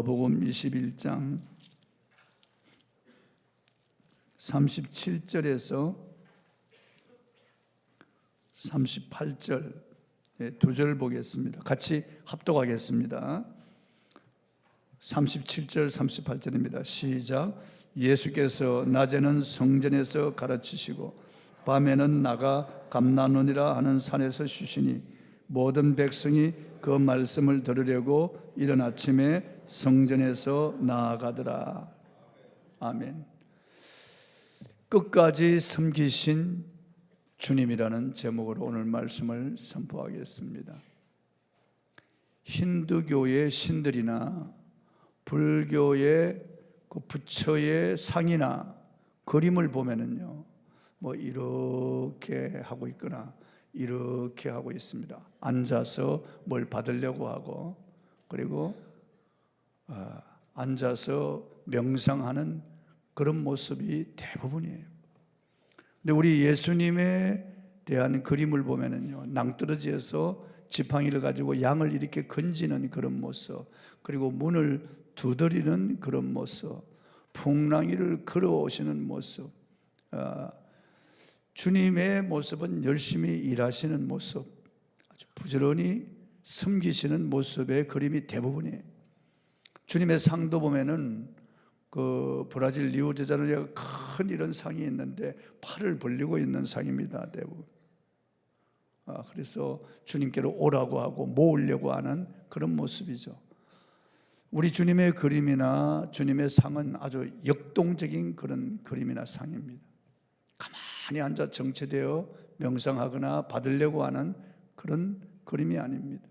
마태복음 21장 37절에서 38절 두 절 보겠습니다. 같이 합독하겠습니다. 37절 38절입니다. 시작. 예수께서 낮에는 성전에서 가르치시고 밤에는 나가 감나논이라 하는 산에서 쉬시니 모든 백성이 그 말씀을 들으려고 이른 아침에 성전에서 나아가더라. 아멘. 끝까지 섬기신 주님이라는 제목으로 오늘 말씀을 선포하겠습니다. 힌두교의 신들이나 불교의 그 부처의 상이나 그림을 보면은요, 뭐 이렇게 하고 있거나 이렇게 하고 있습니다. 앉아서 뭘 받으려고 하고, 그리고 앉아서 명상하는 그런 모습이 대부분이에요. 근데 우리 예수님에 대한 그림을 보면은요, 낭떠러지에서 지팡이를 가지고 양을 이렇게 건지는 그런 모습, 그리고 문을 두드리는 그런 모습, 풍랑이를 걸어오시는 모습, 주님의 모습은 열심히 일하시는 모습, 아주 부지런히 섬기시는 모습의 그림이 대부분이에요. 주님의 상도 보면은 그 브라질 리오데자네이루에 큰 이런 상이 있는데 팔을 벌리고 있는 상입니다, 대부분. 그래서 주님께로 오라고 하고 모으려고 하는 그런 모습이죠. 우리 주님의 그림이나 주님의 상은 아주 역동적인 그런 그림이나 상입니다. 가만히 앉아 정체되어 명상하거나 받으려고 하는 그런 그림이 아닙니다.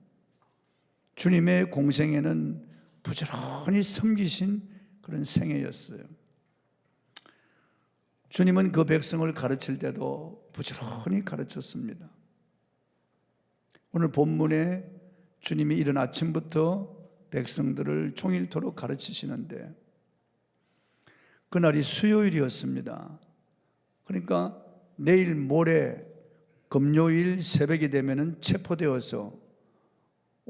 주님의 공생애는 부지런히 섬기신 그런 생애였어요. 주님은 그 백성을 가르칠 때도 부지런히 가르쳤습니다. 오늘 본문에 주님이 이른 아침부터 백성들을 종일토록 가르치시는데 그날이 수요일이었습니다. 그러니까 내일 모레 금요일 새벽이 되면은 체포되어서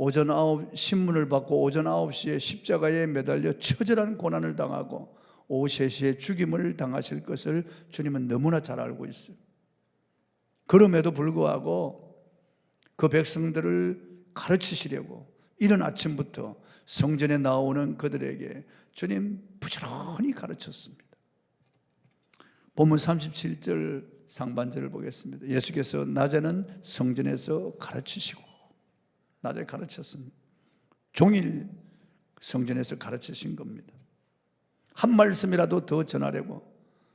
오전 9 신문을 받고 오전 9시에 십자가에 매달려 처절한 고난을 당하고 오후 3시에 죽임을 당하실 것을 주님은 너무나 잘 알고 있어요. 그럼에도 불구하고 그 백성들을 가르치시려고 이른 아침부터 성전에 나오는 그들에게 주님 부지런히 가르쳤습니다. 본문 37절 상반절을 보겠습니다. 예수께서 낮에는 성전에서 가르치시고, 낮에 가르쳤습니다. 종일 성전에서 가르치신 겁니다. 한 말씀이라도 더 전하려고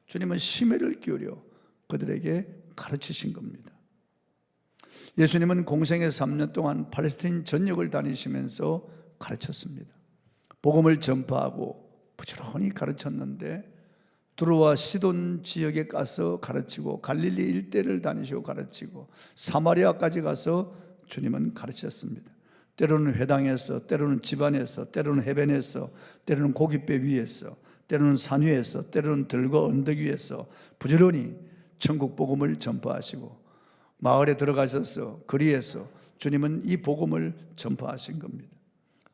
주님은 심혈을 기울여 그들에게 가르치신 겁니다. 예수님은 공생의 3년 동안 팔레스타인 전역을 다니시면서 가르쳤습니다. 복음을 전파하고 부지런히 가르쳤는데 두로와 시돈 지역에 가서 가르치고 갈릴리 일대를 다니시고 가르치고 사마리아까지 가서 주님은 가르쳤습니다. 때로는 회당에서, 때로는 집안에서, 때로는 해변에서, 때로는 고깃배 위에서, 때로는 산 위에서, 때로는 들과 언덕 위에서 부지런히 천국 복음을 전파하시고 마을에 들어가셔서 거리에서 주님은 이 복음을 전파하신 겁니다.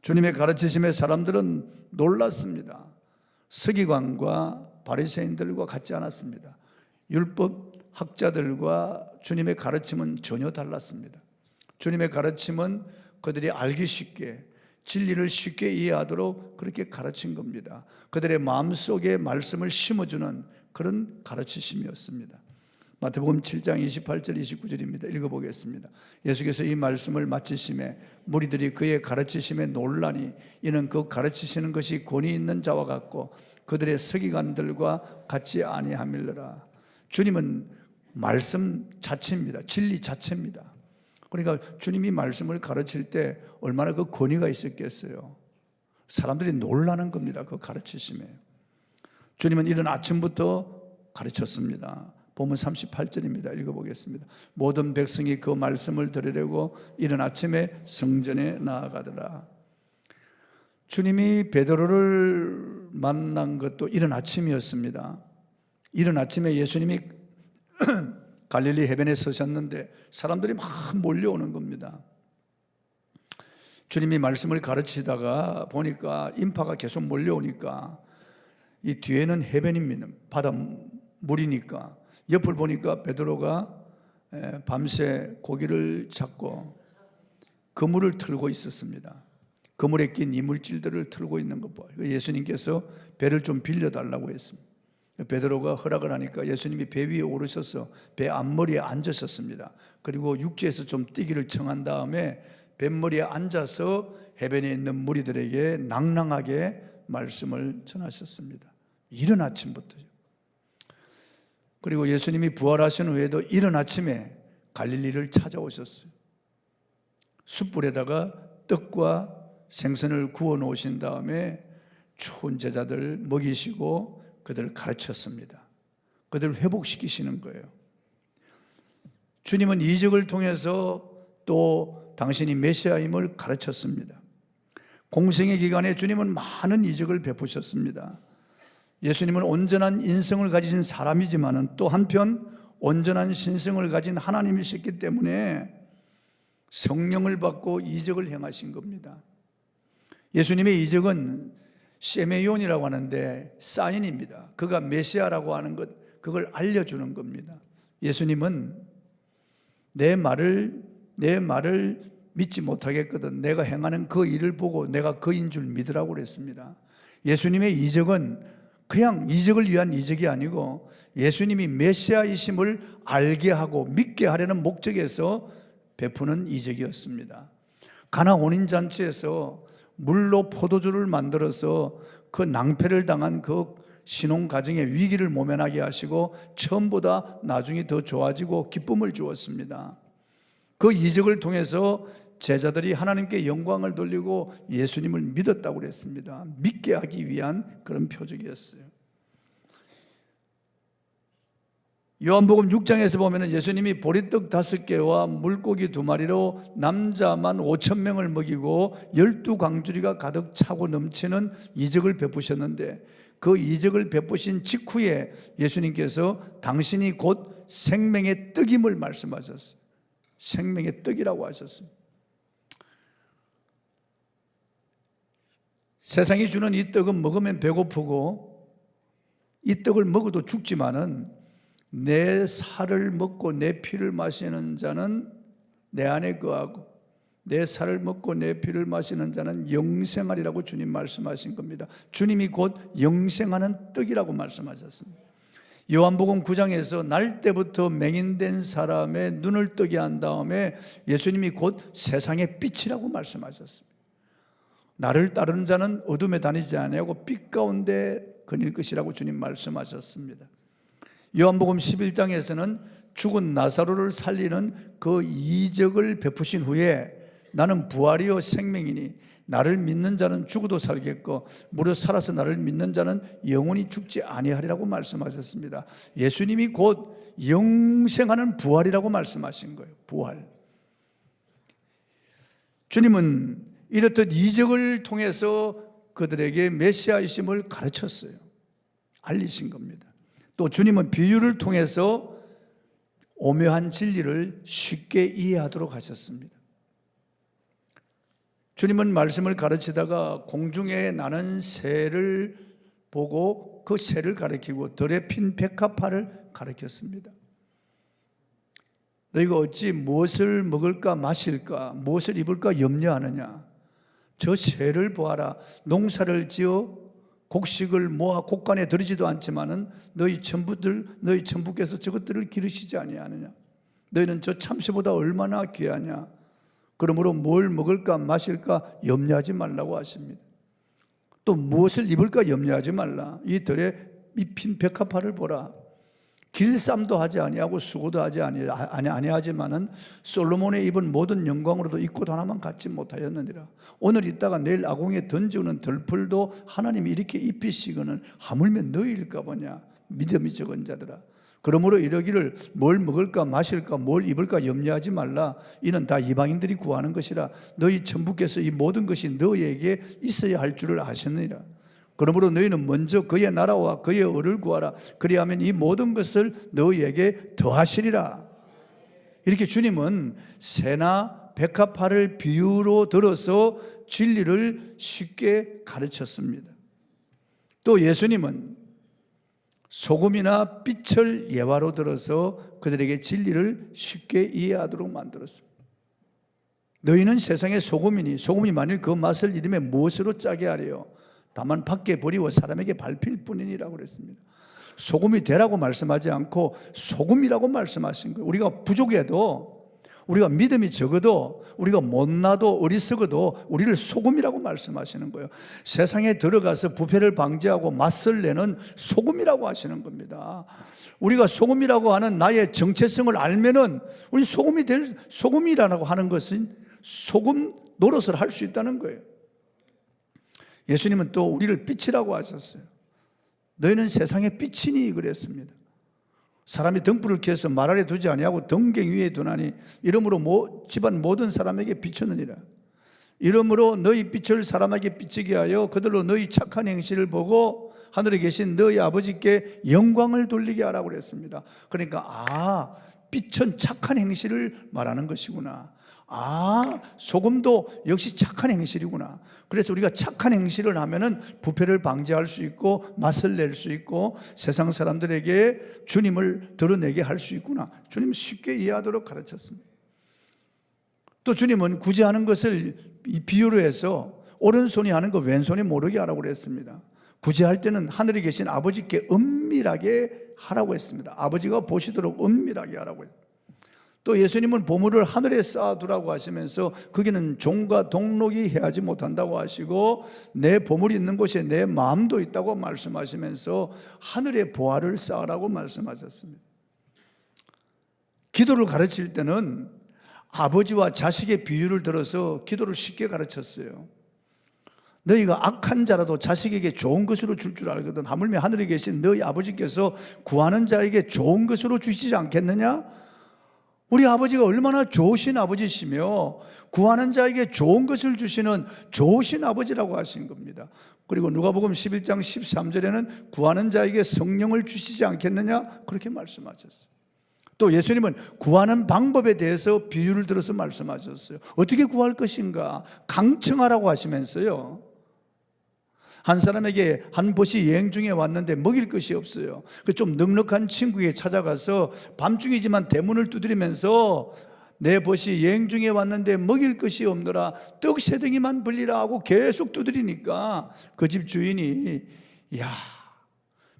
주님의 가르치심에 사람들은 놀랐습니다. 서기관과 바리새인들과 같지 않았습니다. 율법 학자들과 주님의 가르침은 전혀 달랐습니다. 주님의 가르침은 그들이 알기 쉽게, 진리를 쉽게 이해하도록 그렇게 가르친 겁니다. 그들의 마음속에 말씀을 심어주는 그런 가르치심이었습니다. 마태복음 7장 28절 29절입니다. 읽어보겠습니다. 예수께서 이 말씀을 마치심에 무리들이 그의 가르치심에 놀라니 이는 그 가르치시는 것이 권위 있는 자와 같고 그들의 서기관들과 같지 아니함일러라. 주님은 말씀 자체입니다. 진리 자체입니다. 그러니까 주님이 말씀을 가르칠 때 얼마나 그 권위가 있었겠어요. 사람들이 놀라는 겁니다. 그 가르치심에. 주님은 이른 아침부터 가르쳤습니다. 본문 38절입니다. 읽어보겠습니다. 모든 백성이 그 말씀을 들으려고 이른 아침에 성전에 나아가더라. 주님이 베드로를 만난 것도 이른 아침이었습니다. 이른 아침에 예수님이 갈릴리 해변에 서셨는데 사람들이 막 몰려오는 겁니다. 주님이 말씀을 가르치다가 보니까 인파가 계속 몰려오니까 이 뒤에는 해변입니다. 바다 물이니까 옆을 보니까 베드로가 밤새 고기를 잡고 그물을 틀고 있었습니다. 그물에 낀 이물질들을 틀고 있는 것 봐요. 예수님께서 배를 좀 빌려달라고 했습니다. 베드로가 허락을 하니까 예수님이 배 위에 오르셔서 배 앞머리에 앉으셨습니다. 그리고 육지에서 좀 뛰기를 청한 다음에 뱃머리에 앉아서 해변에 있는 무리들에게 낭낭하게 말씀을 전하셨습니다. 이른 아침부터요. 그리고 예수님이 부활하신 후에도 이른 아침에 갈릴리를 찾아오셨어요. 숯불에다가 떡과 생선을 구워 놓으신 다음에 추운 제자들 먹이시고 그들을 가르쳤습니다. 그들을 회복시키시는 거예요. 주님은 이적을 통해서 또 당신이 메시아임을 가르쳤습니다. 공생의 기간에 주님은 많은 이적을 베푸셨습니다. 예수님은 온전한 인성을 가지신 사람이지만 또 한편 온전한 신성을 가진 하나님이셨기 때문에 성령을 받고 이적을 행하신 겁니다. 예수님의 이적은 세메ион이라고 하는데 사인입니다. 그가 메시아라고 하는 것, 그걸 알려주는 겁니다. 예수님은 내 말을 믿지 못하겠거든 내가 행하는 그 일을 보고 내가 그인 줄 믿으라고 그랬습니다. 예수님의 이적은 그냥 이적을 위한 이적이 아니고 예수님이 메시아이심을 알게 하고 믿게 하려는 목적에서 베푸는 이적이었습니다. 가나 혼인잔치에서 물로 포도주를 만들어서 그 낭패를 당한 그 신혼가정의 위기를 모면하게 하시고 처음보다 나중에 더 좋아지고 기쁨을 주었습니다. 그 이적을 통해서 제자들이 하나님께 영광을 돌리고 예수님을 믿었다고 그랬습니다. 믿게 하기 위한 그런 표적이었어요. 요한복음 6장에서 보면 예수님이 보리떡 5개와 물고기 2마리로 남자만 5,000명을 먹이고 12광주리가 가득 차고 넘치는 이적을 베푸셨는데 그 이적을 베푸신 직후에 예수님께서 당신이 곧 생명의 떡임을 말씀하셨어요. 생명의 떡이라고 하셨습니다. 세상이 주는 이 떡은 먹으면 배고프고 이 떡을 먹어도 죽지만은 내 살을 먹고 내 피를 마시는 자는 내 안에 거하고 내 살을 먹고 내 피를 마시는 자는 영생하리라고 주님 말씀하신 겁니다. 주님이 곧 영생하는 떡이라고 말씀하셨습니다. 요한복음 9장에서 날 때부터 맹인된 사람의 눈을 뜨게 한 다음에 예수님이 곧 세상의 빛이라고 말씀하셨습니다. 나를 따르는 자는 어둠에 다니지 아니하고 빛 가운데 거닐 것이라고 주님 말씀하셨습니다. 요한복음 11장에서는 죽은 나사로를 살리는 그 이적을 베푸신 후에 나는 부활이요 생명이니 나를 믿는 자는 죽어도 살겠고 무릇 살아서 나를 믿는 자는 영원히 죽지 아니하리라고 말씀하셨습니다. 예수님이 곧 영생하는 부활이라고 말씀하신 거예요. 부활. 주님은 이렇듯 이적을 통해서 그들에게 메시아이심을 가르쳤어요. 알리신 겁니다. 또 주님은 비유를 통해서 오묘한 진리를 쉽게 이해하도록 하셨습니다. 주님은 말씀을 가르치다가 공중에 나는 새를 보고 그 새를 가리키고 들에 핀 백합화를 가리켰습니다. 너희가 어찌 무엇을 먹을까 마실까 무엇을 입을까 염려하느냐. 저 새를 보아라. 농사를 지어 곡식을 모아 곡간에 들이지도 않지만은 너희 천부께서 저것들을 기르시지 아니하느냐. 너희는 저 참새보다 얼마나 귀하냐. 그러므로 뭘 먹을까 마실까 염려하지 말라고 하십니다. 또 무엇을 입을까 염려하지 말라. 이 들에 핀 백합화를 보라. 길쌈도 하지 아니하고 수고도 하지 아니하지만은 솔로몬의 입은 모든 영광으로도 입고 하나만 갖지 못하였느니라. 오늘 있다가 내일 아궁에 던지는 들풀도 하나님이 이렇게 입히시거늘 하물며 너희일까 보냐. 믿음이 적은 자들아. 그러므로 이러기를 뭘 먹을까 마실까 뭘 입을까 염려하지 말라. 이는 다 이방인들이 구하는 것이라. 너희 천부께서 이 모든 것이 너희에게 있어야 할 줄을 아셨느니라. 그러므로 너희는 먼저 그의 나라와 그의 의를 구하라. 그리하면 이 모든 것을 너희에게 더하시리라. 이렇게 주님은 새나 백합화를 비유로 들어서 진리를 쉽게 가르쳤습니다. 또 예수님은 소금이나 빛을 예화로 들어서 그들에게 진리를 쉽게 이해하도록 만들었습니다. 너희는 세상의 소금이니 소금이 만일 그 맛을 잃으며 무엇으로 짜게 하려? 다만 밖에 버리고 사람에게 밟힐 뿐이니라고 그랬습니다. 소금이 되라고 말씀하지 않고 소금이라고 말씀하신 거예요. 우리가 부족해도, 우리가 믿음이 적어도, 우리가 못나도 어리석어도 우리를 소금이라고 말씀하시는 거예요. 세상에 들어가서 부패를 방지하고 맛을 내는 소금이라고 하시는 겁니다. 우리가 소금이라고 하는 나의 정체성을 알면은 우리 소금이라고 하는 것은 소금 노릇을 할 수 있다는 거예요. 예수님은 또 우리를 빛이라고 하셨어요. 너희는 세상의 빛이니 그랬습니다. 사람이 등불을 켜서 말 아래 두지 아니하고 등경 위에 두나니 이러므로 집안 모든 사람에게 비추느니라. 이러므로 너희 빛을 사람에게 비치게 하여 그들로 너희 착한 행실을 보고 하늘에 계신 너희 아버지께 영광을 돌리게 하라고 그랬습니다. 그러니까 빛은 착한 행실을 말하는 것이구나. 소금도 역시 착한 행실이구나. 그래서 우리가 착한 행실을 하면은 부패를 방지할 수 있고 맛을 낼 수 있고 세상 사람들에게 주님을 드러내게 할 수 있구나. 주님 쉽게 이해하도록 가르쳤습니다. 또 주님은 구제하는 것을 비유로 해서 오른손이 하는 거 왼손이 모르게 하라고 그랬습니다. 구제할 때는 하늘에 계신 아버지께 은밀하게 하라고 했습니다. 아버지가 보시도록 은밀하게 하라고 했습니다. 또 예수님은 보물을 하늘에 쌓아두라고 하시면서 거기는 종과 동록이 해하지 못한다고 하시고 내 보물이 있는 곳에 내 마음도 있다고 말씀하시면서 하늘에 보화를 쌓으라고 말씀하셨습니다. 기도를 가르칠 때는 아버지와 자식의 비유를 들어서 기도를 쉽게 가르쳤어요. 너희가 악한 자라도 자식에게 좋은 것으로 줄 줄 알거든. 하물며 하늘에 계신 너희 아버지께서 구하는 자에게 좋은 것으로 주시지 않겠느냐? 우리 아버지가 얼마나 좋으신 아버지시며 구하는 자에게 좋은 것을 주시는 좋으신 아버지라고 하신 겁니다. 그리고 누가복음 11장 13절에는 구하는 자에게 성령을 주시지 않겠느냐? 그렇게 말씀하셨어요. 또 예수님은 구하는 방법에 대해서 비유를 들어서 말씀하셨어요. 어떻게 구할 것인가? 강청하라고 하시면서요, 한 사람에게 한 벗이 여행 중에 왔는데 먹일 것이 없어요. 그 좀 넉넉한 친구에게 찾아가서 밤중이지만 대문을 두드리면서 내 벗이 여행 중에 왔는데 먹일 것이 없노라, 떡 세 덩이만 벌리라 하고 계속 두드리니까 그 집 주인이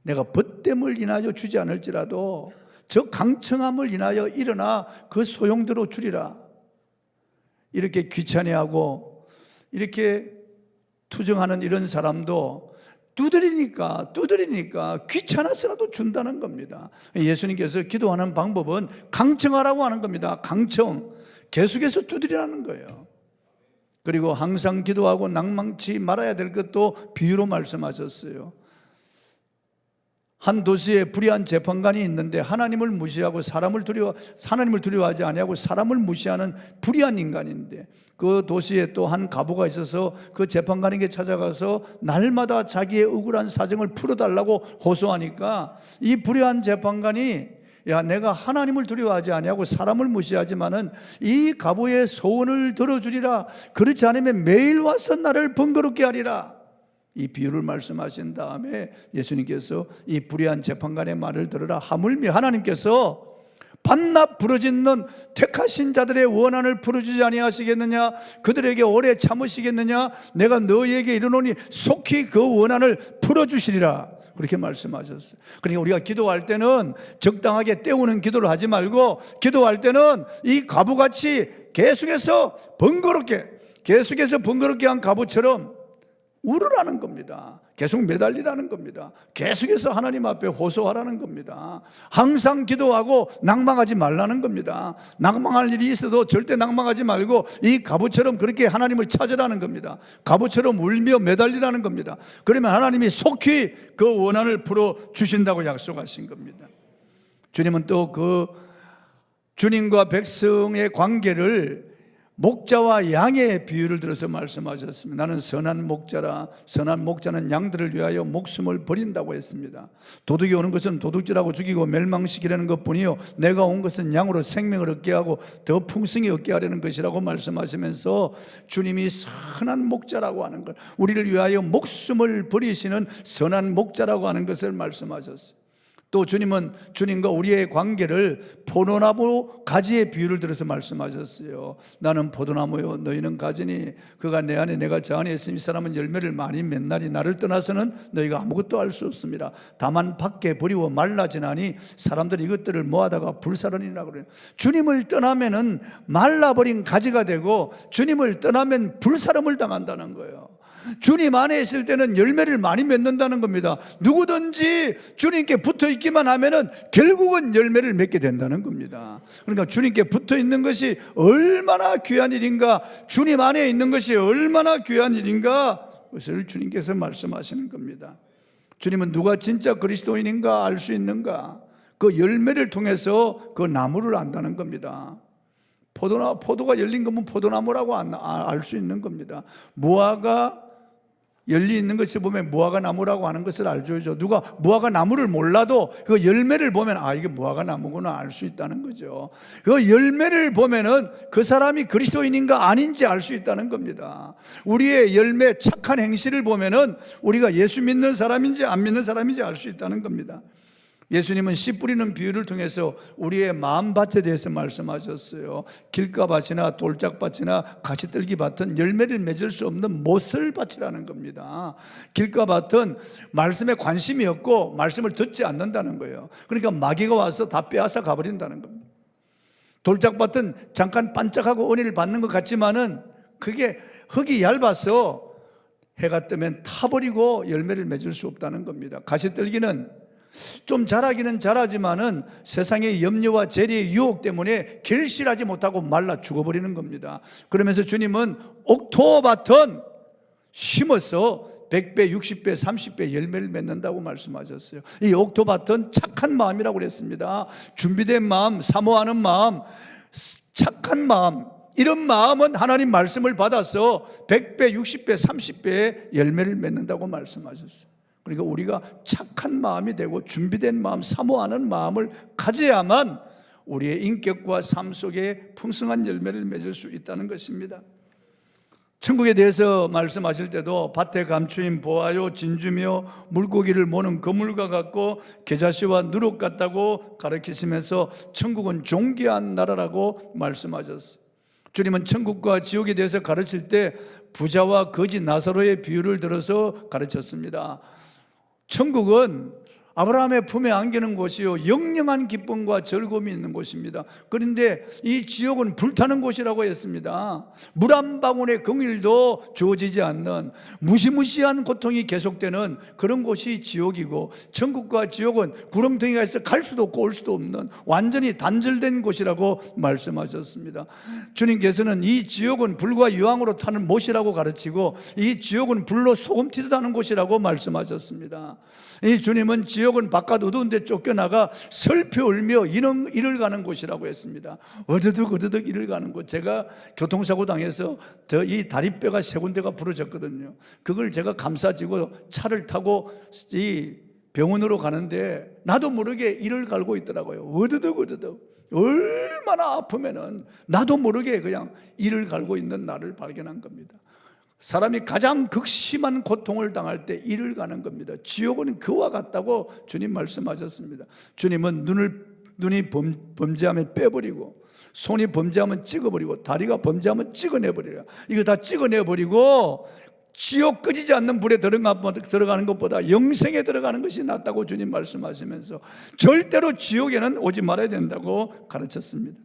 내가 벗됨을 인하여 주지 않을지라도 저 강청함을 인하여 일어나 그 소용대로 주리라. 이렇게 귀찮아하고 이렇게 투정하는 이런 사람도 두드리니까 귀찮아서라도 준다는 겁니다. 예수님께서 기도하는 방법은 강청하라고 하는 겁니다. 강청, 계속해서 두드리라는 거예요. 그리고 항상 기도하고 낭망치 말아야 될 것도 비유로 말씀하셨어요. 한 도시에 불의한 재판관이 있는데 하나님을 무시하고 하나님을 두려워하지 아니하고 사람을 무시하는 불의한 인간인데 그 도시에 또 한 과부가 있어서 그 재판관에게 찾아가서 날마다 자기의 억울한 사정을 풀어달라고 호소하니까 이 불의한 재판관이 내가 하나님을 두려워하지 아니하고 사람을 무시하지만은 이 과부의 소원을 들어주리라. 그렇지 않으면 매일 와서 나를 번거롭게 하리라. 이 비유를 말씀하신 다음에 예수님께서 이 불의한 재판관의 말을 들으라. 하물며 하나님께서 밤낮 부르짖는 택하신 자들의 원한을 풀어주지 아니하시겠느냐? 그들에게 오래 참으시겠느냐? 내가 너희에게 이르노니 속히 그 원한을 풀어주시리라. 그렇게 말씀하셨어요. 그러니까 우리가 기도할 때는 적당하게 때우는 기도를 하지 말고 기도할 때는 이 과부같이 계속해서 번거롭게 한 과부처럼 울으라는 겁니다. 계속 매달리라는 겁니다. 계속해서 하나님 앞에 호소하라는 겁니다. 항상 기도하고 낭망하지 말라는 겁니다. 낭망할 일이 있어도 절대 낭망하지 말고 이 과부처럼 그렇게 하나님을 찾으라는 겁니다. 과부처럼 울며 매달리라는 겁니다. 그러면 하나님이 속히 그 원한을 풀어주신다고 약속하신 겁니다. 주님은 또 그 주님과 백성의 관계를 목자와 양의 비유를 들어서 말씀하셨습니다. 나는 선한 목자라. 선한 목자는 양들을 위하여 목숨을 버린다고 했습니다. 도둑이 오는 것은 도둑질하고 죽이고 멸망시키려는 것뿐이요 내가 온 것은 양으로 생명을 얻게 하고 더 풍성히 얻게 하려는 것이라고 말씀하시면서 주님이 선한 목자라고 하는 것, 우리를 위하여 목숨을 버리시는 선한 목자라고 하는 것을 말씀하셨어요. 또 주님은 주님과 우리의 관계를 포도나무 가지의 비유를 들어서 말씀하셨어요. 나는 포도나무요 너희는 가지니 그가 내 안에 내가 저 안에 있으니 이 사람은 열매를 많이 맺나니 나를 떠나서는 너희가 아무것도 할 수 없습니다. 다만 밖에 버리고 말라지나니 사람들이 이것들을 모아다가 불사르니라 그래요. 주님을 떠나면은 말라버린 가지가 되고 주님을 떠나면 불사름을 당한다는 거예요. 주님 안에 있을 때는 열매를 많이 맺는다는 겁니다. 누구든지 주님께 붙어 있기만 하면은 결국은 열매를 맺게 된다는 겁니다. 그러니까 주님께 붙어 있는 것이 얼마나 귀한 일인가, 주님 안에 있는 것이 얼마나 귀한 일인가, 그것을 주님께서 말씀하시는 겁니다. 주님은 누가 진짜 그리스도인인가 알 수 있는가, 그 열매를 통해서 그 나무를 안다는 겁니다. 포도가 열린 거면 포도나무라고 알 수 있는 겁니다. 무화과 열리 있는 것을 보면 무화과 나무라고 하는 것을 알죠. 누가 무화과 나무를 몰라도 그 열매를 보면 이게 무화과 나무구나 알 수 있다는 거죠. 그 열매를 보면은 그 사람이 그리스도인인가 아닌지 알 수 있다는 겁니다. 우리의 열매, 착한 행실을 보면은 우리가 예수 믿는 사람인지 안 믿는 사람인지 알 수 있다는 겁니다. 예수님은 씨 뿌리는 비유를 통해서 우리의 마음밭에 대해서 말씀하셨어요. 길가밭이나 돌짝밭이나 가시떨기밭은 열매를 맺을 수 없는 못을밭이라는 겁니다. 길가밭은 말씀에 관심이 없고 말씀을 듣지 않는다는 거예요. 그러니까 마귀가 와서 다 빼앗아 가버린다는 겁니다. 돌짝밭은 잠깐 반짝하고 은혜를 받는 것 같지만은 그게 흙이 얇아서 해가 뜨면 타버리고 열매를 맺을 수 없다는 겁니다. 가시떨기는 좀 자라기는 자라지만은 세상의 염려와 재리의 유혹 때문에 결실하지 못하고 말라 죽어버리는 겁니다. 그러면서 주님은 옥토밭은 심어서 100배, 60배, 30배 열매를 맺는다고 말씀하셨어요. 이 옥토밭은 착한 마음이라고 그랬습니다. 준비된 마음, 사모하는 마음, 착한 마음, 이런 마음은 하나님 말씀을 받아서 100배, 60배, 30배의 열매를 맺는다고 말씀하셨어요. 그러니까 우리가 착한 마음이 되고 준비된 마음, 사모하는 마음을 가져야만 우리의 인격과 삶 속에 풍성한 열매를 맺을 수 있다는 것입니다. 천국에 대해서 말씀하실 때도 밭에 감추인 보아요 진주며 물고기를 모는 그물과 같고 겨자씨와 누룩 같다고 가르치시면서 천국은 존귀한 나라라고 말씀하셨어요. 주님은 천국과 지옥에 대해서 가르칠 때 부자와 거지 나사로의 비유를 들어서 가르쳤습니다. 천국은 아브라함의 품에 안기는 곳이요 영영한 기쁨과 즐거움이 있는 곳입니다. 그런데 이 지옥은 불타는 곳이라고 했습니다. 물 한 방울의 긍휼도 주어지지 않는 무시무시한 고통이 계속되는 그런 곳이 지옥이고, 천국과 지옥은 구렁텅이가 있어 갈 수도 없고 올 수도 없는 완전히 단절된 곳이라고 말씀하셨습니다. 주님께서는 이 지옥은 불과 유황으로 타는 못이라고 가르치고 이 지옥은 불로 소금 튀듯 하는 곳이라고 말씀하셨습니다. 이 주님은 지옥은 바깥 어두운 데 쫓겨나가 슬피 울며 이를 가는 곳이라고 했습니다. 어드득 이를 가는 곳. 제가 교통사고 당해서 이 다리뼈가 세 군데가 부러졌거든요. 그걸 제가 감싸지고 차를 타고 이 병원으로 가는데 나도 모르게 이를 갈고 있더라고요. 어드득 얼마나 아프면은 나도 모르게 그냥 이를 갈고 있는 나를 발견한 겁니다. 사람이 가장 극심한 고통을 당할 때 이를 가는 겁니다. 지옥은 그와 같다고 주님 말씀하셨습니다. 주님은 눈이 범죄하면 빼버리고, 손이 범죄하면 찍어버리고, 다리가 범죄하면 찍어내버리라. 이거 다 찍어내버리고 지옥 꺼지지 않는 불에 들어가는 것보다 영생에 들어가는 것이 낫다고 주님 말씀하시면서 절대로 지옥에는 오지 말아야 된다고 가르쳤습니다.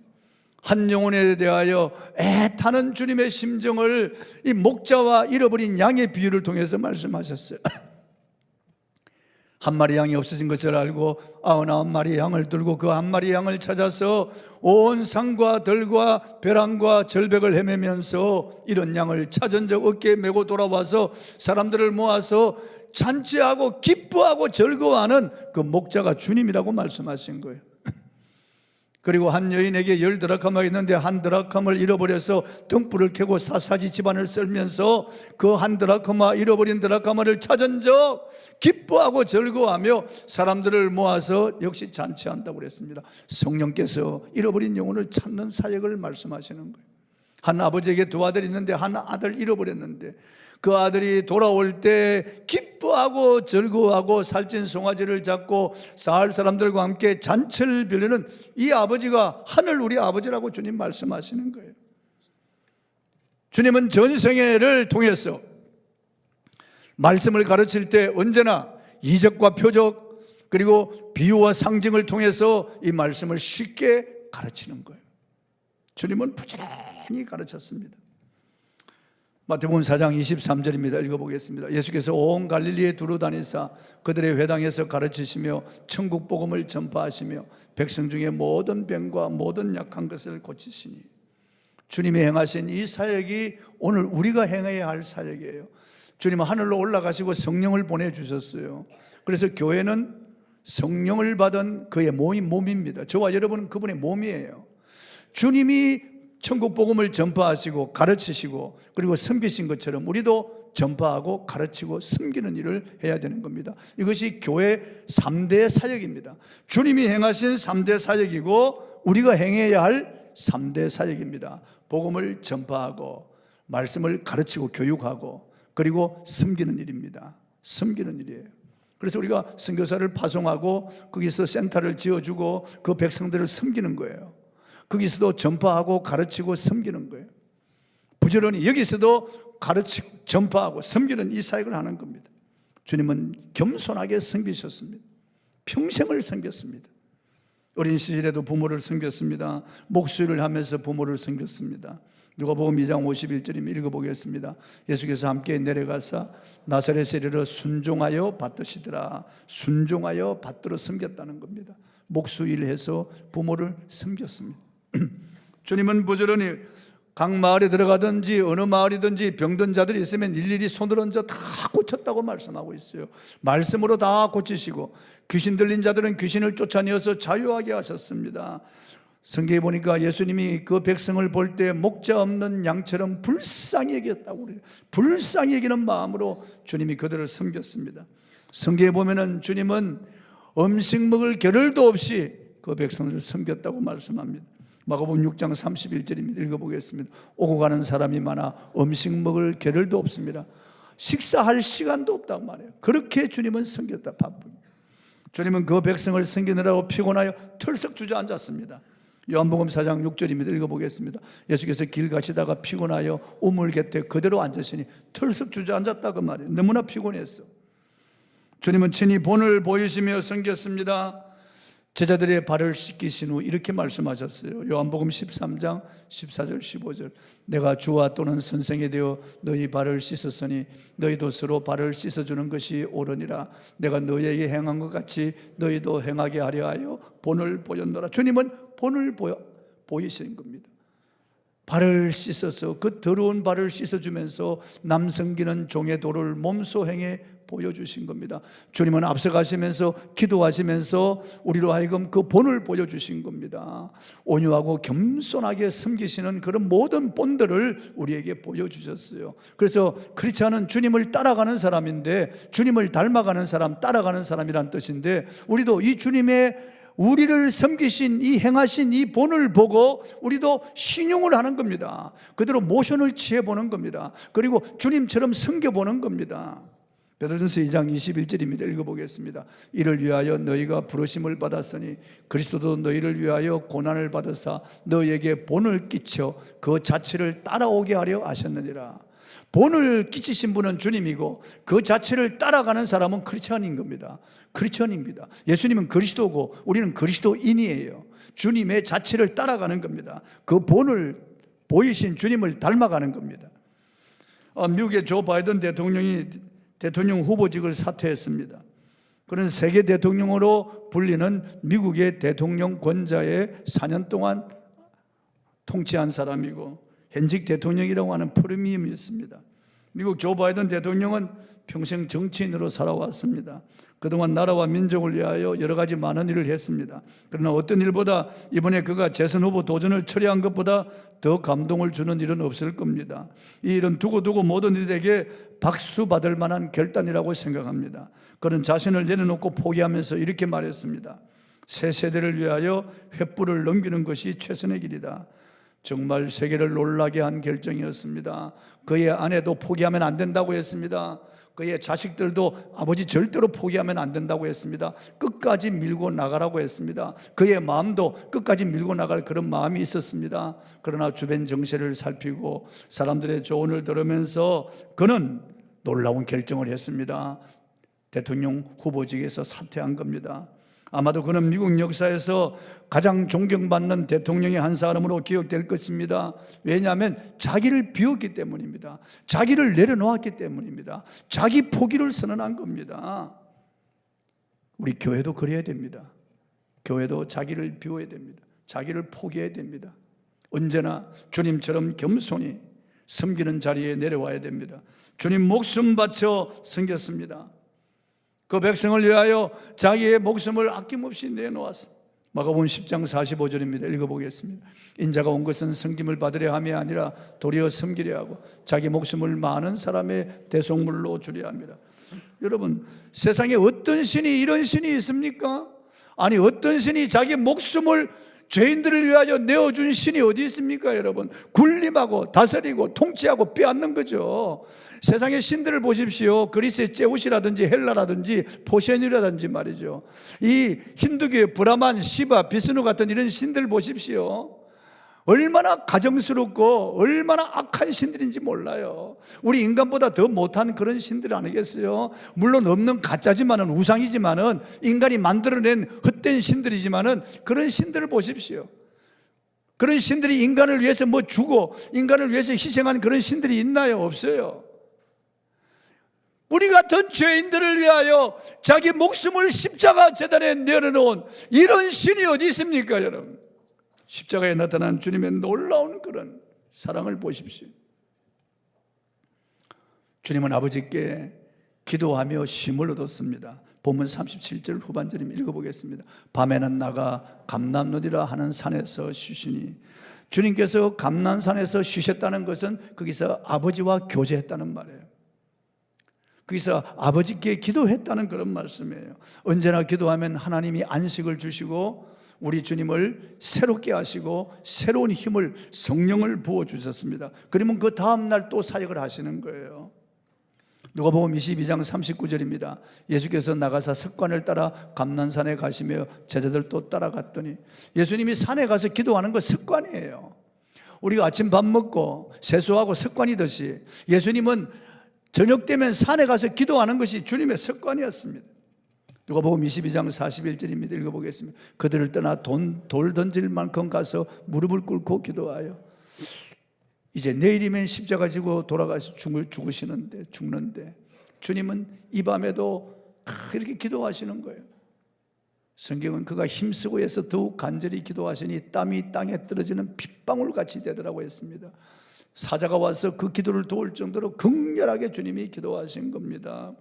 한 영혼에 대하여 애타는 주님의 심정을 이 목자와 잃어버린 양의 비유를 통해서 말씀하셨어요. 한 마리 양이 없어진 것을 알고 99마리 양을 들고 그 한 마리 양을 찾아서 온 산과 들과 벼랑과 절벽을 헤매면서 이런 양을 찾은 적 어깨에 메고 돌아와서 사람들을 모아서 잔치하고 기뻐하고 즐거워하는 그 목자가 주님이라고 말씀하신 거예요. 그리고 한 여인에게 10드라카마가 있는데 한 드라카마를 잃어버려서 등불을 켜고 샅샅이 집안을 썰면서 그 한 드라카마, 잃어버린 드라카마를 찾은 적 기뻐하고 즐거워하며 사람들을 모아서 역시 잔치한다고 그랬습니다. 성령께서 잃어버린 영혼을 찾는 사역을 말씀하시는 거예요. 한 아버지에게 두 아들이 있는데 한 아들 잃어버렸는데 그 아들이 돌아올 때 기뻐하고 즐거워하고 살찐 송아지를 잡고 사할 사람들과 함께 잔치를 빌리는 이 아버지가 하늘 우리 아버지라고 주님 말씀하시는 거예요. 주님은 전생애를 통해서 말씀을 가르칠 때 언제나 이적과 표적 그리고 비유와 상징을 통해서 이 말씀을 쉽게 가르치는 거예요. 주님은 부지런히 가르쳤습니다. 마태복음 4장 23절입니다. 읽어보겠습니다. 예수께서 온 갈릴리에 두루 다니사 그들의 회당에서 가르치시며 천국 복음을 전파하시며 백성 중에 모든 병과 모든 약한 것을 고치시니. 주님이 행하신 이 사역이 오늘 우리가 행해야 할 사역이에요. 주님은 하늘로 올라가시고 성령을 보내주셨어요. 그래서 교회는 성령을 받은 그의 몸입니다. 저와 여러분은 그분의 몸이에요. 주님이 천국 복음을 전파하시고 가르치시고 그리고 섬기신 것처럼 우리도 전파하고 가르치고 섬기는 일을 해야 되는 겁니다. 이것이 교회 3대 사역입니다. 주님이 행하신 3대 사역이고 우리가 행해야 할 3대 사역입니다. 복음을 전파하고 말씀을 가르치고 교육하고 그리고 섬기는 일입니다. 섬기는 일이에요. 그래서 우리가 선교사를 파송하고 거기서 센터를 지어주고 그 백성들을 섬기는 거예요. 거기서도 전파하고 가르치고 섬기는 거예요. 부지런히 여기서도 가르치고 전파하고 섬기는 이 사역을 하는 겁니다. 주님은 겸손하게 섬기셨습니다. 평생을 섬겼습니다. 어린 시절에도 부모를 섬겼습니다. 목수일을 하면서 부모를 섬겼습니다. 누가복음 2장 51절이면 읽어보겠습니다. 예수께서 함께 내려가사 나사렛에 이르러 순종하여 받드시더라. 순종하여 받들어 섬겼다는 겁니다. 목수일해서 부모를 섬겼습니다. 주님은 부지런히 각 마을에 들어가든지 어느 마을이든지 병든 자들이 있으면 일일이 손을 얹어 다 고쳤다고 말씀하고 있어요. 말씀으로 다 고치시고 귀신 들린 자들은 귀신을 쫓아내어서 자유하게 하셨습니다. 성경에 보니까 예수님이 그 백성을 볼 때 목자 없는 양처럼 불쌍히 여겼다고 그래요. 불쌍히 여기는 마음으로 주님이 그들을 섬겼습니다. 성경에 보면은 주님은 음식 먹을 겨를도 없이 그 백성들을 섬겼다고 말씀합니다. 마가복음 6장 31절입니다. 읽어보겠습니다. 오고 가는 사람이 많아 음식 먹을 겨를도 없습니다. 식사할 시간도 없다고 말해요. 그렇게 주님은 섬겼다. 바쁩니다. 주님은 그 백성을 섬기느라고 피곤하여 털썩 주저앉았습니다. 요한복음 4장 6절입니다. 읽어보겠습니다. 예수께서 길 가시다가 피곤하여 우물 곁에 그대로 앉으시니 털썩 주저앉았다 그 말이에요. 너무나 피곤했어. 주님은 친히 본을 보이시며 섬겼습니다. 제자들의 발을 씻기신 후 이렇게 말씀하셨어요. 요한복음 13장 14절 15절 내가 주와 또는 선생이 되어 너희 발을 씻었으니 너희도 서로 발을 씻어주는 것이 옳으니라. 내가 너희에게 행한 것 같이 너희도 행하게 하려 하여 본을 보였노라. 주님은 본을 보이신 겁니다. 발을 씻어서 그 더러운 발을 씻어주면서 남성기는 종의 도를 몸소 행해 보여주신 겁니다. 주님은 앞서가시면서 기도하시면서 우리로 하여금 그 본을 보여주신 겁니다. 온유하고 겸손하게 섬기시는 그런 모든 본들을 우리에게 보여주셨어요. 그래서 크리스찬은 주님을 따라가는 사람인데 주님을 닮아가는 사람, 따라가는 사람이란 뜻인데 우리도 이 주님의 우리를 섬기신 이 행하신 이 본을 보고 우리도 신용을 하는 겁니다. 그대로 모션을 취해보는 겁니다. 그리고 주님처럼 섬겨보는 겁니다. 베드로전서 2장 21절입니다. 읽어보겠습니다. 이를 위하여 너희가 부르심을 받았으니 그리스도도 너희를 위하여 고난을 받으사 너희에게 본을 끼쳐 그 자체를 따라오게 하려 하셨느니라. 본을 끼치신 분은 주님이고 그 자체를 따라가는 사람은 크리스천인 겁니다. 크리스천입니다. 예수님은 그리스도고 우리는 그리스도인이에요. 주님의 자체를 따라가는 겁니다. 그 본을 보이신 주님을 닮아가는 겁니다. 미국의 조 바이든 대통령이 대통령 후보직을 사퇴했습니다. 그는 세계 대통령으로 불리는 미국의 대통령 권좌에 4년 동안 통치한 사람이고 현직 대통령이라고 하는 프리미엄이 있습니다. 미국 조 바이든 대통령은 평생 정치인으로 살아왔습니다. 그동안 나라와 민족을 위하여 여러 가지 많은 일을 했습니다. 그러나 어떤 일보다 이번에 그가 재선 후보 도전을 처리한 것보다 더 감동을 주는 일은 없을 겁니다. 이 일은 두고두고 모든 이들에게 박수 받을 만한 결단이라고 생각합니다. 그는 자신을 내려놓고 포기하면서 이렇게 말했습니다. 새 세대를 위하여 횃불을 넘기는 것이 최선의 길이다. 정말 세계를 놀라게 한 결정이었습니다. 그의 아내도 포기하면 안 된다고 했습니다. 그의 자식들도 아버지 절대로 포기하면 안 된다고 했습니다. 끝까지 밀고 나가라고 했습니다. 그의 마음도 끝까지 밀고 나갈 그런 마음이 있었습니다. 그러나 주변 정세를 살피고 사람들의 조언을 들으면서 그는 놀라운 결정을 했습니다. 대통령 후보직에서 사퇴한 겁니다. 아마도 그는 미국 역사에서 가장 존경받는 대통령의 한 사람으로 기억될 것입니다. 왜냐하면 자기를 비웠기 때문입니다. 자기를 내려놓았기 때문입니다. 자기 포기를 선언한 겁니다. 우리 교회도 그래야 됩니다. 교회도 자기를 비워야 됩니다. 자기를 포기해야 됩니다. 언제나 주님처럼 겸손히 섬기는 자리에 내려와야 됩니다. 주님 목숨 바쳐 섬겼습니다. 그 백성을 위하여 자기의 목숨을 아낌없이 내놓았습니다. 마가복음 10장 45절입니다. 읽어보겠습니다. 인자가 온 것은 섬김을 받으려 함이 아니라 도리어 섬기려 하고 자기 목숨을 많은 사람의 대속물로 주려 함이라. 여러분, 세상에 어떤 신이 이런 신이 있습니까? 아니, 어떤 신이 자기 목숨을 죄인들을 위하여 내어준 신이 어디 있습니까, 여러분? 군림하고 다스리고 통치하고 빼앗는 거죠. 세상의 신들을 보십시오. 그리스의 제우스라든지 헬라라든지 포세idon이라든지 말이죠. 이 힌두교의 브라만, 시바, 비스누 같은 이런 신들 보십시오. 얼마나 가정스럽고 얼마나 악한 신들인지 몰라요. 우리 인간보다 더 못한 그런 신들 아니겠어요? 물론 없는 가짜지만은, 우상이지만은, 인간이 만들어낸 헛된 신들이지만은 그런 신들을 보십시오. 그런 신들이 인간을 위해서 뭐 주고 인간을 위해서 희생한 그런 신들이 있나요? 없어요. 우리 같은 죄인들을 위하여 자기 목숨을 십자가 제단에 내려놓은 이런 신이 어디 있습니까, 여러분? 십자가에 나타난 주님의 놀라운 그런 사랑을 보십시오. 주님은 아버지께 기도하며 힘을 얻었습니다. 본문 37절 후반절임 읽어보겠습니다. 밤에는 나가 감람노니라 하는 산에서 쉬시니, 주님께서 감람산에서 쉬셨다는 것은 거기서 아버지와 교제했다는 말이에요. 거기서 아버지께 기도했다는 그런 말씀이에요. 언제나 기도하면 하나님이 안식을 주시고 우리 주님을 새롭게 하시고 새로운 힘을, 성령을 부어주셨습니다. 그러면 그 다음날 또 사역을 하시는 거예요. 누가복음 22장 39절입니다. 예수께서 나가사 석관을 따라 감난산에 가시며 제자들 또 따라갔더니, 예수님이 산에 가서 기도하는 거 습관이에요. 우리가 아침 밥 먹고 세수하고 습관이듯이 예수님은 저녁 되면 산에 가서 기도하는 것이 주님의 습관이었습니다. 누가복음 22장 41절입니다. 읽어보겠습니다. 그들을 떠나 돌 던질 만큼 가서 무릎을 꿇고 기도하여, 이제 내일이면 십자가 지고 돌아가서 죽는데 주님은 이 밤에도 이렇게 기도하시는 거예요. 성경은 그가 힘쓰고 해서 더욱 간절히 기도하시니 땀이 땅에 떨어지는 빗방울같이 되더라고 했습니다. 사자가 와서 그 기도를 도울 정도로 극렬하게 주님이 기도하신 겁니다.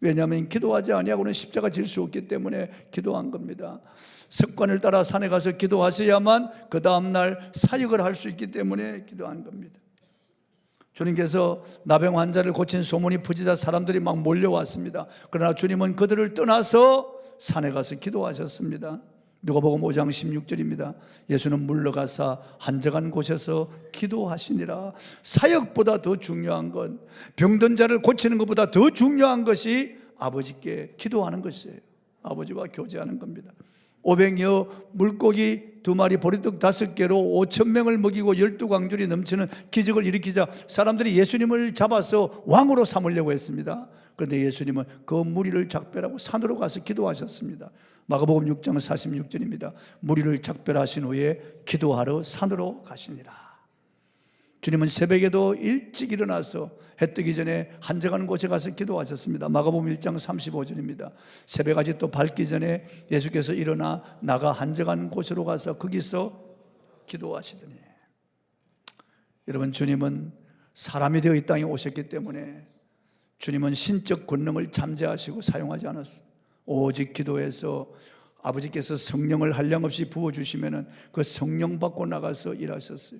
왜냐하면 기도하지 아니하고는 십자가 질 수 없기 때문에 기도한 겁니다. 습관을 따라 산에 가서 기도하셔야만 그 다음날 사역을 할 수 있기 때문에 기도한 겁니다. 주님께서 나병 환자를 고친 소문이 퍼지자 사람들이 막 몰려왔습니다. 그러나 주님은 그들을 떠나서 산에 가서 기도하셨습니다. 누가복음 5장 16절입니다. 예수는 물러가사 한적한 곳에서 기도하시니라. 사역보다 더 중요한 건, 병든 자를 고치는 것보다 더 중요한 것이 아버지께 기도하는 것이에요. 아버지와 교제하는 겁니다. 500여 물고기 2마리 보리떡 5개로 5,000명을 먹이고 12광줄이 넘치는 기적을 일으키자 사람들이 예수님을 잡아서 왕으로 삼으려고 했습니다. 그런데 예수님은 그 무리를 작별하고 산으로 가서 기도하셨습니다. 마가복음 6장 46절입니다. 무리를 작별하신 후에 기도하러 산으로 가시니라. 주님은 새벽에도 일찍 일어나서 해 뜨기 전에 한적한 곳에 가서 기도하셨습니다. 마가복음 1장 35절입니다. 새벽까지 또 밝기 전에 예수께서 일어나 나가 한적한 곳으로 가서 거기서 기도하시더니, 여러분, 주님은 사람이 되어 이 땅에 오셨기 때문에 주님은 신적 권능을 잠재하시고 사용하지 않았어요. 오직 기도해서 아버지께서 성령을 한량없이 부어주시면 그 성령 받고 나가서 일하셨어요.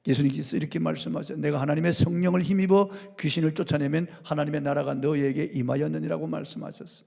예수님께서 이렇게 말씀하세요. 내가 하나님의 성령을 힘입어 귀신을 쫓아내면 하나님의 나라가 너희에게 임하였느니라고 말씀하셨어요.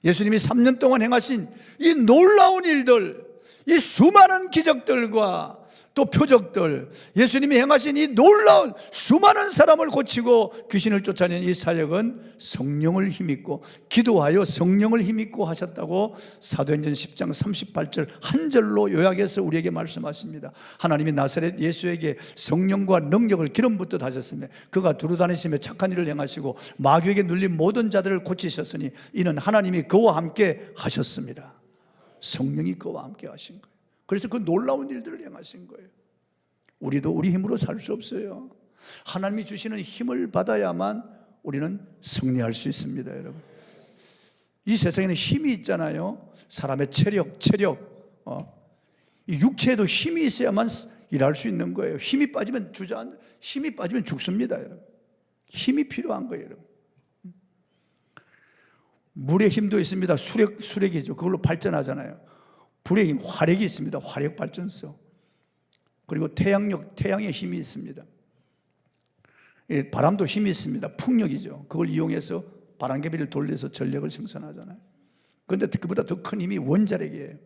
예수님이 3년 동안 행하신 이 놀라운 일들, 이 수많은 기적들과 또 표적들, 예수님이 행하신 이 놀라운 수많은 사람을 고치고 귀신을 쫓아낸 이 사역은 성령을 힘입고 기도하여 성령을 힘입고 하셨다고 사도행전 10장 38절 한 절로 요약해서 우리에게 말씀하십니다. 하나님이 나사렛 예수에게 성령과 능력을 기름 붓듯 하셨으며 그가 두루다니시며 착한 일을 행하시고 마귀에게 눌린 모든 자들을 고치셨으니 이는 하나님이 그와 함께 하셨습니다. 성령이 그와 함께 하신 거예요. 그래서 그 놀라운 일들을 행하신 거예요. 우리도 우리 힘으로 살 수 없어요. 하나님이 주시는 힘을 받아야만 우리는 승리할 수 있습니다, 여러분. 이 세상에는 힘이 있잖아요. 사람의 체력, 이 육체에도 힘이 있어야만 일할 수 있는 거예요. 힘이 빠지면 힘이 빠지면 죽습니다, 여러분. 힘이 필요한 거예요, 여러분. 물의 힘도 있습니다. 수력이죠. 그걸로 발전하잖아요. 불의 힘, 화력이 있습니다. 화력 발전소. 그리고 태양의 힘이 있습니다. 바람도 힘이 있습니다. 풍력이죠. 그걸 이용해서 바람개비를 돌려서 전력을 생산하잖아요. 그런데 그보다 더 큰 힘이 원자력이에요.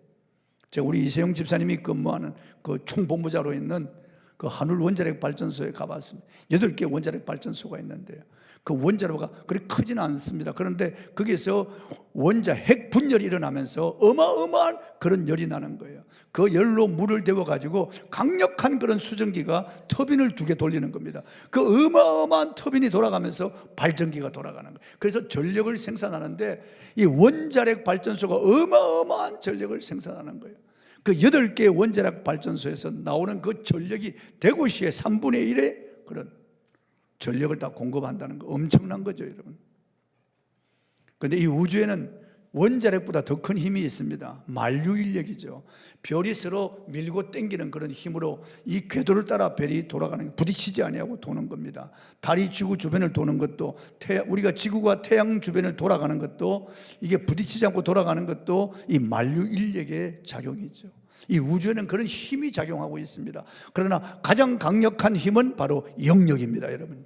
제가 우리 이세영 집사님이 근무하는 그 총본부자로 있는 그 한울 원자력 발전소에 가봤습니다. 8개 원자력 발전소가 있는데요. 그 원자로가 그렇게 크지는 않습니다. 그런데 거기서 핵 분열이 일어나면서 어마어마한 그런 열이 나는 거예요. 그 열로 물을 데워가지고 강력한 그런 수증기가 터빈을 2개 돌리는 겁니다. 그 어마어마한 터빈이 돌아가면서 발전기가 돌아가는 거예요. 그래서 전력을 생산하는데 이 원자력 발전소가 어마어마한 전력을 생산하는 거예요. 그 8개의 원자력 발전소에서 나오는 그 전력이 대구시의 3분의 1의 그런 전력을 다 공급한다는 거 엄청난 거죠, 여러분. 그런데 이 우주에는 원자력보다 더 큰 힘이 있습니다. 만류인력이죠. 별이 서로 밀고 당기는 그런 힘으로 이 궤도를 따라 별이 돌아가는, 부딪히지 아니하고 도는 겁니다. 달이 지구 주변을 도는 것도, 우리가 지구가 태양 주변을 돌아가는 것도, 이게 부딪히지 않고 돌아가는 것도 이 만류인력의 작용이죠. 이 우주에는 그런 힘이 작용하고 있습니다. 그러나 가장 강력한 힘은 바로 영역입니다, 여러분.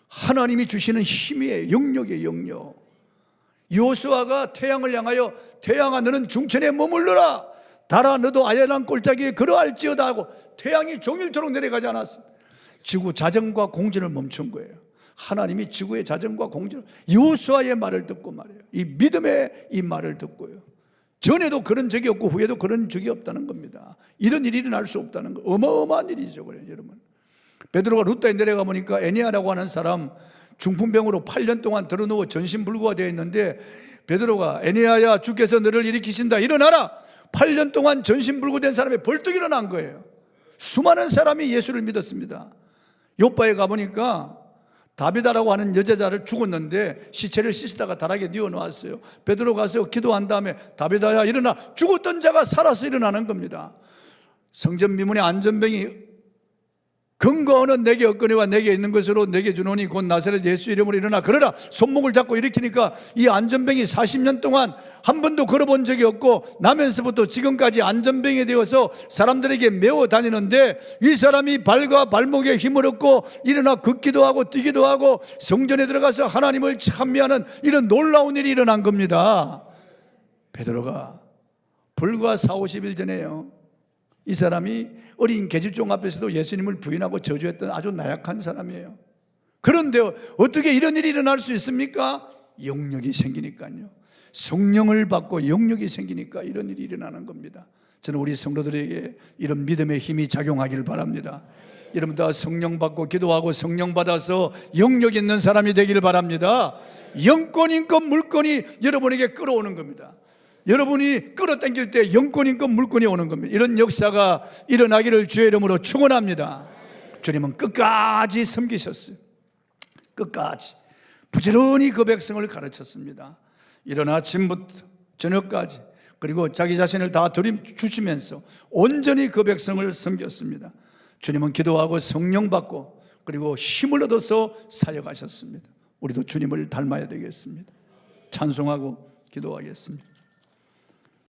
하나님이 주시는 힘이에요. 영역이에요, 영역. 여호수아가 태양을 향하여 태양아 너는 중천에 머물러라, 달아 너도 아야란 골짜기에 걸어갈지어다 하고 태양이 종일토록 내려가지 않았습니다. 지구 자전과 공전을 멈춘 거예요. 하나님이 지구의 자전과 공전을, 여호수아의 말을 듣고 말이에요. 이 믿음의 이 말을 듣고요. 전에도 그런 적이 없고 후에도 그런 적이 없다는 겁니다. 이런 일이 일어날 수 없다는 거, 어마어마한 일이죠, 그래요, 여러분. 베드로가 루다에 내려가 보니까 에니아라고 하는 사람 중풍병으로 8년 동안 들어누워 전신불구가 되어 있는데, 베드로가 에니아야 주께서 너를 일으키신다, 일어나라. 8년 동안 전신불구된 사람이 벌떡 일어난 거예요. 수많은 사람이 예수를 믿었습니다. 요바에 가보니까 다비다라고 하는 여자를 죽었는데 시체를 씻다가 다락에 뉘어놓았어요. 베드로 가서 기도한 다음에 다비다야 일어나. 죽었던 자가 살아서 일어나는 겁니다. 성전 미문의 안전병이 근거는 내게 없거니와 내게 있는 것으로 내게 주노니 곧 나사렛 예수 이름으로 일어나 걸어라. 손목을 잡고 일으키니까 이 안전병이 40년 동안 한 번도 걸어본 적이 없고 나면서부터 지금까지 안전병이 되어서 사람들에게 메워 다니는데, 이 사람이 발과 발목에 힘을 얻고 일어나 걷기도 하고 뛰기도 하고 성전에 들어가서 하나님을 찬미하는 이런 놀라운 일이 일어난 겁니다. 베드로가 불과 40-50일 전에요, 이 사람이 어린 계집종 앞에서도 예수님을 부인하고 저주했던 아주 나약한 사람이에요. 그런데 어떻게 이런 일이 일어날 수 있습니까? 영역이 생기니까요. 성령을 받고 영역이 생기니까 이런 일이 일어나는 겁니다. 저는 우리 성도들에게 이런 믿음의 힘이 작용하기를 바랍니다. 여러분 다 성령 받고 기도하고 성령 받아서 영역 있는 사람이 되기를 바랍니다. 영권, 인권, 물권이 여러분에게 끌어오는 겁니다. 여러분이 끌어당길 때 영권, 인권, 물권이 오는 겁니다. 이런 역사가 일어나기를 주의 이름으로 축원합니다. 주님은 끝까지 섬기셨어요. 끝까지 부지런히 그 백성을 가르쳤습니다. 이른 아침부터 저녁까지, 그리고 자기 자신을 다 주시면서 온전히 그 백성을 섬겼습니다. 주님은 기도하고 성령 받고 그리고 힘을 얻어서 사역하셨습니다. 우리도 주님을 닮아야 되겠습니다. 찬송하고 기도하겠습니다.